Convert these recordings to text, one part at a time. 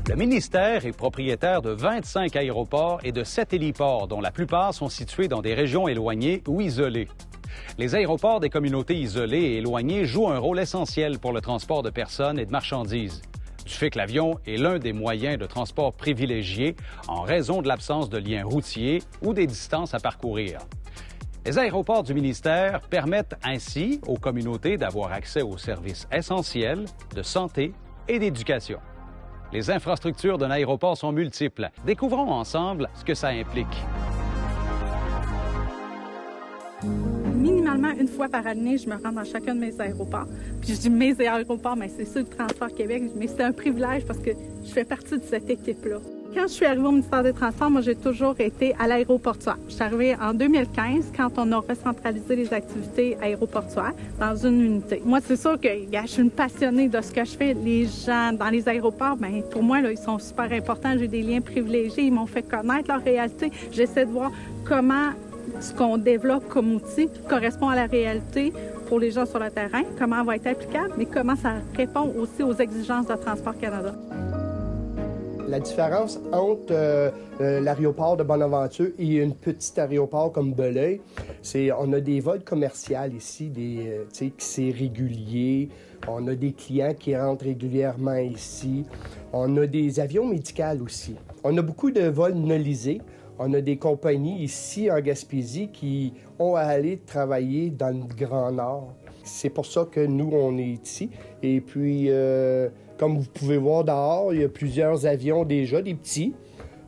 Le ministère est propriétaire de 25 aéroports et de 7 héliports, dont la plupart sont situés dans des régions éloignées ou isolées. Les aéroports des communautés isolées et éloignées jouent un rôle essentiel pour le transport de personnes et de marchandises. Du fait que l'avion est l'un des moyens de transport privilégiés en raison de l'absence de liens routiers ou des distances à parcourir. Les aéroports du ministère permettent ainsi aux communautés d'avoir accès aux services essentiels de santé et d'éducation. Les infrastructures d'un aéroport sont multiples. Découvrons ensemble ce que ça implique. Minimalement, une fois par année, je me rends dans chacun de mes aéroports. Puis je dis mes aéroports, mais c'est sûr de Transport Québec, mais c'est un privilège parce que je fais partie de cette équipe-là. Quand je suis arrivée au ministère des Transports, moi, j'ai toujours été à l'aéroportuaire. Je suis arrivée en 2015 quand on a recentralisé les activités aéroportuaires dans une unité. Moi, c'est sûr que je suis une passionnée de ce que je fais. Les gens dans les aéroports, bien, pour moi, là, ils sont super importants. J'ai des liens privilégiés. Ils m'ont fait connaître leur réalité. J'essaie de voir comment ce qu'on développe comme outil correspond à la réalité pour les gens sur le terrain, comment elle va être applicable, mais comment ça répond aussi aux exigences de Transport Canada. La différence entre l'aéroport de Bonaventure et un petit aéroport comme Belœil, c'est on a des vols commerciaux ici, qui c'est régulier. On a des clients qui rentrent régulièrement ici. On a des avions médicaux aussi. On a beaucoup de vols nolisés. On a des compagnies ici en Gaspésie qui ont à aller travailler dans le Grand Nord. C'est pour ça que nous, on est ici. Et puis, comme vous pouvez voir dehors, il y a plusieurs avions déjà, des petits.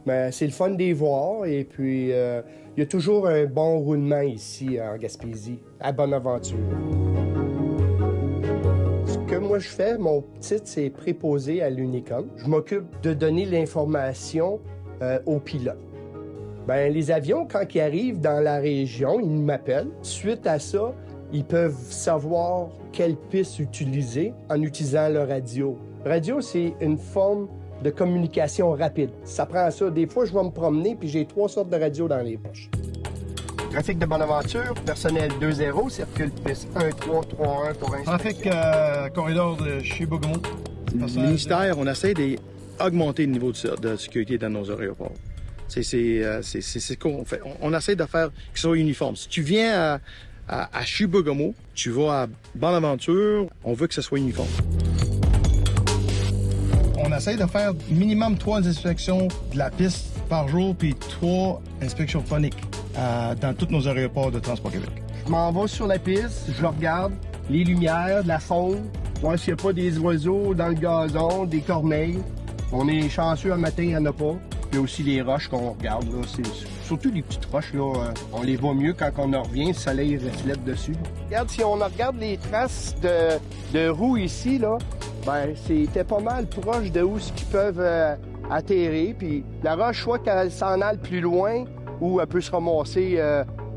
Mais c'est le fun de les voir. Et puis, il y a toujours un bon roulement ici en Gaspésie, à Bonaventure. Ce que moi je fais, mon titre, c'est préposé à l'Unicom. Je m'occupe de donner l'information aux pilotes. Bien, les avions, quand ils arrivent dans la région, ils m'appellent. Suite à ça, ils peuvent savoir quelle piste utiliser en utilisant le radio. Le radio, c'est une forme de communication rapide. Ça prend ça. Des fois, je vais me promener puis j'ai 3 sortes de radios dans les poches. Trafic de Bonaventure, personnel 2-0, circule piste 1-3-3-1 pour un... Trafic corridor de Chibougamau. Le ministère, on essaie d'augmenter le niveau de sécurité dans nos aéroports. C'est ce qu'on fait. On essaie de faire qu'ils soient uniformes. Si tu viens à Chibougamau, tu vas à Bonaventure, on veut que ce soit uniforme. On essaie de faire minimum 3 inspections de la piste par jour, puis 3 inspections phoniques dans tous nos aéroports de Transport Québec. Je m'en vais sur la piste, je regarde les lumières, la faune, voir s'il n'y a pas des oiseaux dans le gazon, des corneilles. On est chanceux un matin, il n'y en a pas. Il y a aussi les roches qu'on regarde, là. C'est surtout les petites roches, là. On les voit mieux quand on en revient, le soleil reflète dessus. Regarde, si on regarde les traces de roues ici, là, ben c'était pas mal proche de où ils peuvent atterrir. Puis la roche, soit qu'elle s'en aille plus loin, ou elle peut se ramasser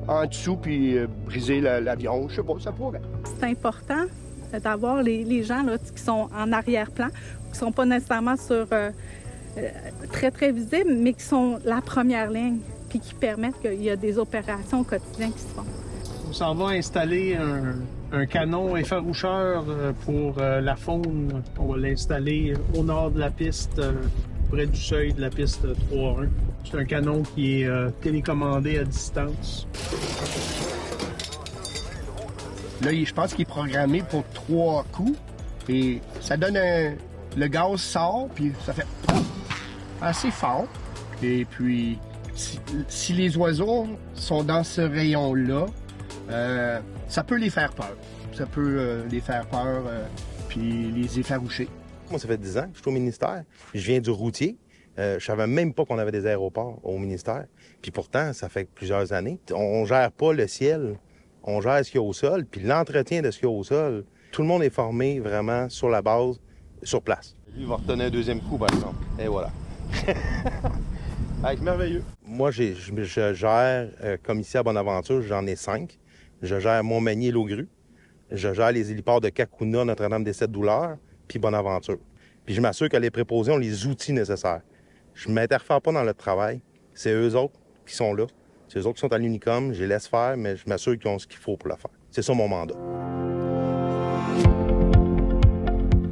en dessous puis briser l'avion. Je sais pas, ça pourrait. C'est important d'avoir les gens là, qui sont en arrière-plan, qui sont pas nécessairement sur... très, très visibles, mais qui sont la première ligne, puis qui permettent qu'il y a des opérations au quotidien qui se font. On s'en va installer un canon effaroucheur pour la faune. On va l'installer au nord de la piste, près du seuil de la piste 3-1. C'est un canon qui est télécommandé à distance. Là, je pense qu'il est programmé pour 3 coups, et ça donne le gaz sort, puis ça fait assez fort. Et puis, si les oiseaux sont dans ce rayon-là, ça peut les faire peur. Ça peut les faire peur, puis les effaroucher. Moi, ça fait 10 ans que je suis au ministère. Je viens du routier. Je savais même pas qu'on avait des aéroports au ministère. Puis pourtant, ça fait plusieurs années. On gère pas le ciel. On gère ce qu'il y a au sol. Puis l'entretien de ce qu'il y a au sol, tout le monde est formé vraiment sur la base, sur place. Lui, il va retenir un 2e coup, par exemple. Et voilà. C'est merveilleux. Moi, je gère, comme ici à Bonaventure, j'en ai 5. Je gère Montmagny-Laugrue. Je gère les héliports de Cacouna, Notre-Dame-des-Sept-Douleurs, puis Bonaventure. Puis je m'assure que les préposés ont les outils nécessaires. Je ne m'interfère pas dans le travail. C'est eux autres qui sont là. C'est eux autres qui sont à l'Unicom. Je les laisse faire, mais je m'assure qu'ils ont ce qu'il faut pour le faire. C'est ça mon mandat.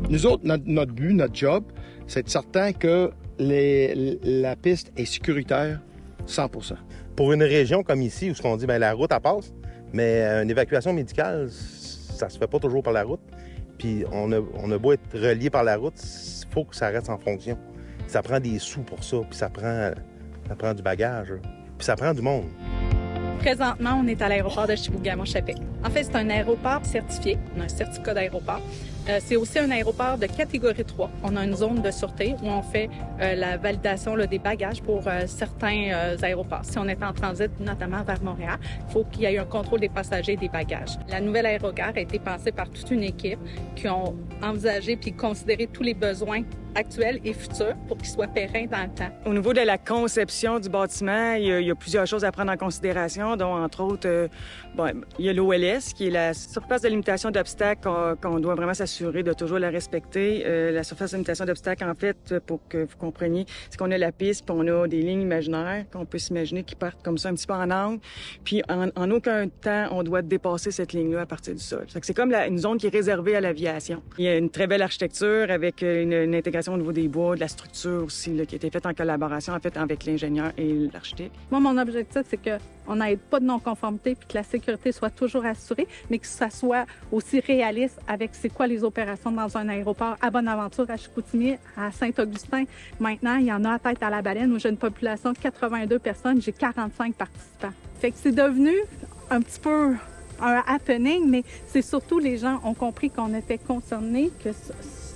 Nous autres, notre but, notre job, c'est être certain que la piste est sécuritaire 100%. Pour une région comme ici, où ce qu'on dit, bien, la route, elle passe, mais une évacuation médicale, ça se fait pas toujours par la route. Puis on a beau être relié par la route, il faut que ça reste en fonction. Ça prend des sous pour ça, puis ça prend du bagage, puis ça prend du monde. Présentement, on est à l'aéroport de Chibougamau-Chapais. En fait, c'est un aéroport certifié. On a un certificat d'aéroport. C'est aussi un aéroport de catégorie 3. On a une zone de sûreté où on fait la validation là, des bagages pour certains aéroports. Si on est en transit, notamment vers Montréal, il faut qu'il y ait un contrôle des passagers et des bagages. La nouvelle aérogare a été pensée par toute une équipe qui ont envisagé puis considéré tous les besoins actuels et futurs pour qu'ils soient pérennes dans le temps. Au niveau de la conception du bâtiment, il y a plusieurs choses à prendre en considération, dont entre autres, il y a l'OLS, qui est la surface de limitation d'obstacles qu'on doit vraiment s'assurer de toujours la respecter. La surface de limitation d'obstacles, en fait, pour que vous compreniez, c'est qu'on a la piste, puis on a des lignes imaginaires qu'on peut s'imaginer qui partent comme ça un petit peu en angle, puis en aucun temps, on doit dépasser cette ligne-là à partir du sol. C'est comme une zone qui est réservée à l'aviation. Il y a une très belle architecture avec une intégration au niveau des bois, de la structure aussi, là, qui a été faite en collaboration, en fait, avec l'ingénieur et l'architecte. Moi, mon objectif, c'est qu'on n'ait pas de non-conformité puis que la sécurité soit toujours assurée, mais que ça soit aussi réaliste avec c'est quoi les opérations dans un aéroport à Bonaventure, à Chicoutimi, à Saint-Augustin. Maintenant, il y en a à Tête-à-la-Baleine où j'ai une population de 82 personnes, j'ai 45 participants. Fait que c'est devenu un petit peu un happening, mais c'est surtout les gens ont compris qu'on était concernés, que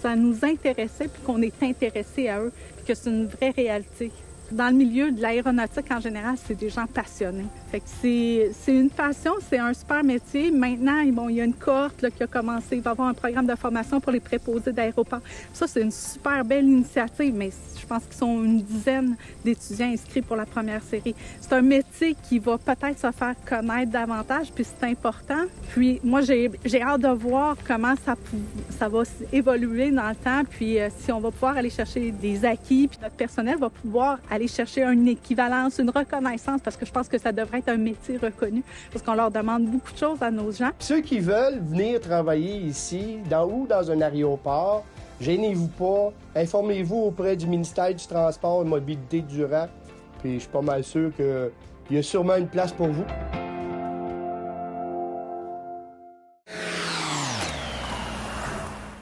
ça nous intéressait puis qu'on est intéressé à eux, puis que c'est une vraie réalité. Dans le milieu de l'aéronautique, en général, c'est des gens passionnés. Fait que c'est une passion, c'est un super métier. Maintenant, il y a une cohorte là, qui a commencé. Il va y avoir un programme de formation pour les préposés d'aéroport. Ça, c'est une super belle initiative, mais je pense qu'ils sont une dizaine d'étudiants inscrits pour la première série. C'est un métier qui va peut-être se faire connaître davantage, puis c'est important. Puis moi, j'ai hâte de voir comment ça va évoluer dans le temps, puis si on va pouvoir aller chercher des acquis, puis notre personnel va pouvoir aller chercher une équivalence, une reconnaissance, parce que je pense que ça devrait être un métier reconnu, parce qu'on leur demande beaucoup de choses à nos gens. Ceux qui veulent venir travailler ici, dans un aéroport, gênez-vous pas, informez-vous auprès du ministère du Transport et de Mobilité durable, puis je suis pas mal sûr qu'il y a sûrement une place pour vous.